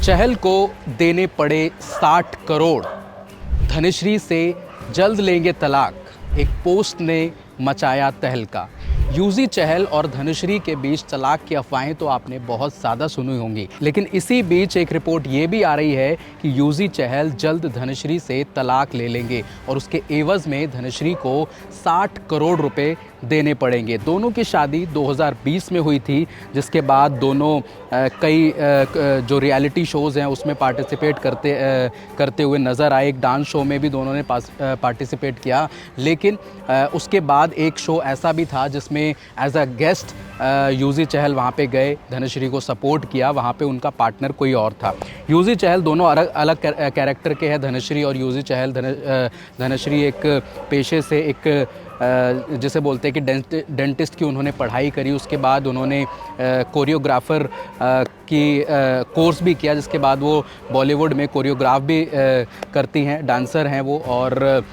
चहल को देने पड़े 60 करोड़, धनश्री से जल्द लेंगे तलाक, एक पोस्ट ने मचाया तहलका। यूजी चहल और धनश्री के बीच तलाक की अफवाहें तो आपने बहुत ज़्यादा सुनी होंगी, लेकिन इसी बीच एक रिपोर्ट ये भी आ रही है कि यूजी चहल जल्द धनश्री से तलाक ले लेंगे और उसके एवज़ में धनश्री को 60 करोड़ रुपए देने पड़ेंगे। दोनों की शादी 2020 में हुई थी, जिसके बाद दोनों कई जो रियलिटी शोज़ हैं उसमें पार्टिसिपेट करते हुए नज़र आए। एक डांस शो में भी दोनों ने पार्टिसिपेट किया, लेकिन उसके बाद एक शो ऐसा भी था जिसमें एज अ गेस्ट यूजी चहल वहाँ पे गए, धनश्री को सपोर्ट किया। वहाँ पे उनका पार्टनर कोई और था। यूजी चहल दोनों अलग कैरेक्टर के हैं, धनश्री और यूजी चहल। धनश्री एक पेशे से एक जिसे बोलते हैं कि डेंटिस्ट की उन्होंने पढ़ाई करी, उसके बाद उन्होंने कोरियोग्राफर की कोर्स भी किया, जिसके बाद वो बॉलीवुड में कोरियोग्राफ भी करती हैं, डांसर हैं वो। और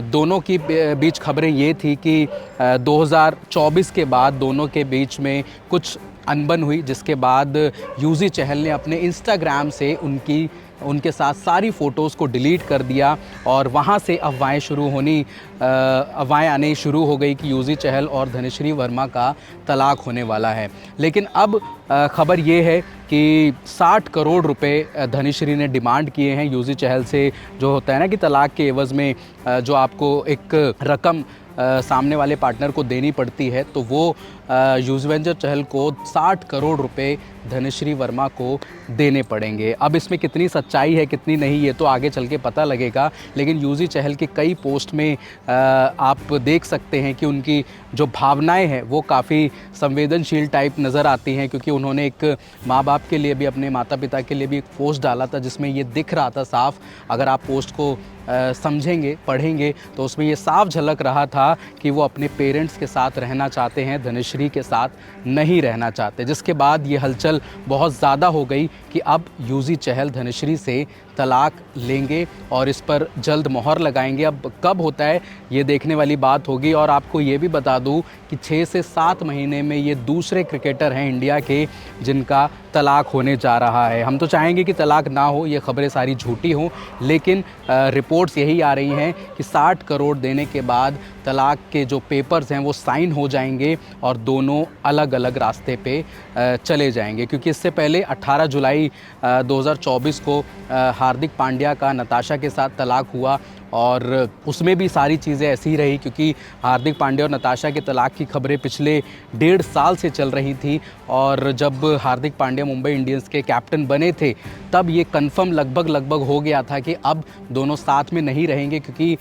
दोनों की बीच खबरें ये थी कि 2024 के बाद दोनों के बीच में कुछ अनबन हुई, जिसके बाद यूजी चहल ने अपने इंस्टाग्राम से उनके साथ सारी फ़ोटोज़ को डिलीट कर दिया और वहाँ से अफवाहें आने शुरू हो गई कि यूजी चहल और धनश्री वर्मा का तलाक होने वाला है। लेकिन अब खबर ये है कि 60 करोड़ रुपए धनश्री ने डिमांड किए हैं यूजी चहल से। जो होता है ना कि तलाक के एवज़ में जो आपको एक रकम सामने वाले पार्टनर को देनी पड़ती है, तो वो युजवेंद्र चहल को 60 करोड़ रुपए धनश्री वर्मा को देने पड़ेंगे। अब इसमें कितनी सच्चाई है कितनी नहीं, ये तो आगे चल के पता लगेगा। लेकिन यूजी चहल की कई पोस्ट में आप देख सकते हैं कि उनकी जो भावनाएं हैं वो काफ़ी संवेदनशील टाइप नज़र आती हैं, क्योंकि उन्होंने एक माँ बाप के लिए भी, अपने माता पिता के लिए भी एक पोस्ट डाला था, जिसमें ये दिख रहा था साफ। अगर आप पोस्ट को समझेंगे, पढ़ेंगे, तो उसमें ये साफ झलक रहा था कि वो अपने पेरेंट्स के साथ रहना चाहते हैं, धनश्री के साथ नहीं रहना चाहते। जिसके बाद ये हलचल बहुत ज़्यादा हो गई कि अब यूजी चहल धनश्री से तलाक लेंगे और इस पर जल्द मोहर लगाएंगे। अब कब होता है ये देखने वाली बात होगी। और आपको ये भी बता दूं कि 6 से 7 महीने में ये दूसरे क्रिकेटर हैं इंडिया के जिनका तलाक होने जा रहा है। हम तो चाहेंगे कि तलाक ना हो, ये खबरें सारी झूठी हों, लेकिन रिपोर्ट्स यही आ रही हैं कि 60 करोड़ देने के बाद तलाक के जो पेपर्स हैं वो साइन हो जाएंगे और दोनों अलग अलग रास्ते पे चले जाएंगे। क्योंकि इससे पहले 18 जुलाई 2024 को हार्दिक पांड्या का नताशा के साथ तलाक हुआ और उसमें भी सारी चीज़ें ऐसी ही रही, क्योंकि हार्दिक पांड्या और नताशा के तलाक की खबरें पिछले 1.5 साल से चल रही थी। और जब हार्दिक पांड्या मुंबई इंडियंस के कैप्टन बने थे तब ये कंफर्म लगभग हो गया था कि अब दोनों साथ में नहीं रहेंगे, क्योंकि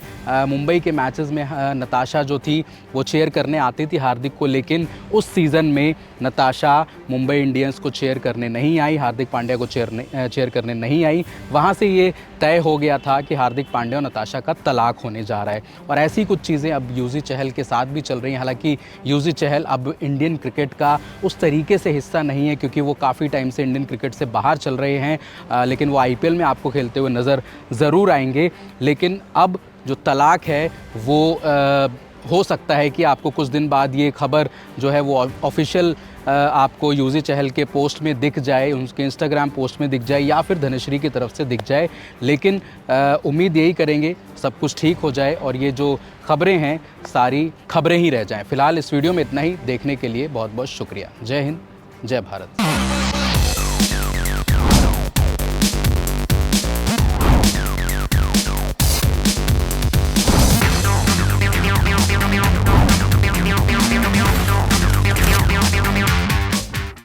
मुंबई के मैचेस में नताशा जो थी वो चेयर करने आती थी हार्दिक को, लेकिन उस सीज़न में नताशा मुंबई इंडियंस को चेयर करने नहीं आई, हार्दिक पांड्या को चेयर करने नहीं आई। वहाँ से ये तय हो गया था कि हार्दिक पांड्या और नताशा का तलाक होने जा रहा है। और ऐसी कुछ चीज़ें अब यूजी चहल के साथ भी चल रही हैं। हालांकि यूजी चहल अब इंडियन क्रिकेट का उस तरीके से हिस्सा नहीं है, क्योंकि वो काफ़ी टाइम से इंडियन क्रिकेट से बाहर चल रहे हैं, लेकिन वो आईपीएल में आपको खेलते हुए नज़र ज़रूर आएंगे। लेकिन अब जो तलाक है वो हो सकता है कि आपको कुछ दिन बाद ये खबर जो है वो ऑफिशियल आपको यूजी चहल के पोस्ट में दिख जाए, उनके इंस्टाग्राम पोस्ट में दिख जाए, या फिर धनश्री की तरफ से दिख जाए। लेकिन उम्मीद यही करेंगे सब कुछ ठीक हो जाए और ये जो खबरें हैं सारी खबरें ही रह जाएं। फ़िलहाल इस वीडियो में इतना ही। देखने के लिए बहुत बहुत शुक्रिया। जय हिंद, जय भारत।